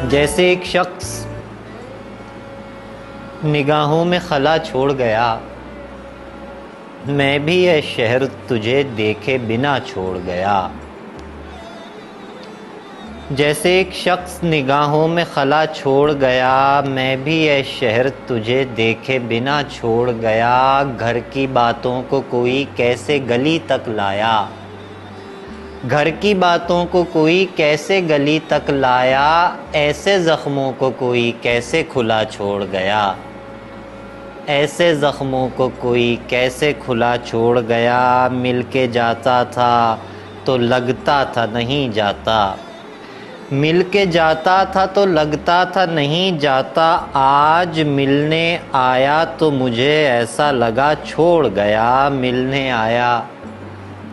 जैसे एक शख्स निगाहों में खला छोड़ गया, मैं भी ये शहर तुझे देखे बिना छोड़ गया। जैसे एक शख्स निगाहों में खला छोड़ गया, मैं भी ये शहर तुझे देखे बिना छोड़ गया। घर की बातों को कोई कैसे गली तक लाया, घर की बातों को कोई कैसे गली तक लाया। ऐसे ज़ख्मों को कोई कैसे खुला छोड़ गया, ऐसे ज़ख्मों को कोई कैसे खुला छोड़ गया। मिल के जाता था तो लगता था नहीं जाता, मिल के जाता था तो लगता था नहीं जाता। आज मिलने आया तो मुझे ऐसा लगा छोड़ गया, मिलने आया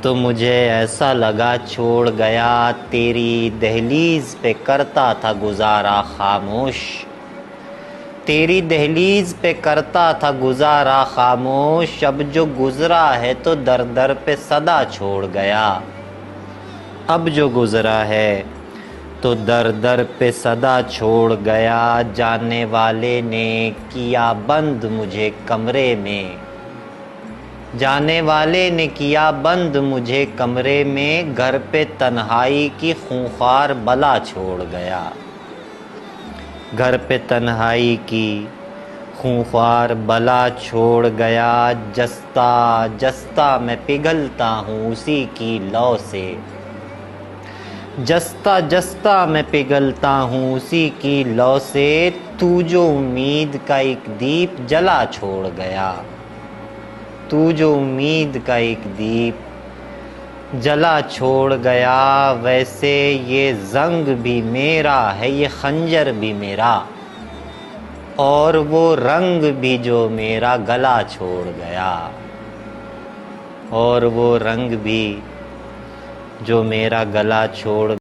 तो मुझे ऐसा लगा छोड़ गया। तेरी दहलीज़ पे करता था गुजारा खामोश, तेरी दहलीज़ पे करता था गुजारा खामोश। अब जो गुज़रा है तो दर दर पे सदा छोड़ गया, अब जो गुज़रा है तो दर दर पे सदा छोड़ गया। जाने वाले ने किया बंद मुझे कमरे में, जाने वाले ने किया बंद मुझे कमरे में। घर पे तन्हाई की खूंखार बला छोड़ गया, घर पे तन्हाई की खूंखार बला छोड़ गया। जस्ता जस्ता मैं पिघलता हूँ उसी की लौ से, जस्ता जस्ता मैं पिघलता हूँ उसी की लौ से। तू जो उम्मीद का एक दीप जला छोड़ गया, तू जो उम्मीद का एक दीप जला छोड़ गया। वैसे ये जंग भी मेरा है, ये खंजर भी मेरा, और वो रंग भी जो मेरा गला छोड़ गया, और वो रंग भी जो मेरा गला छोड़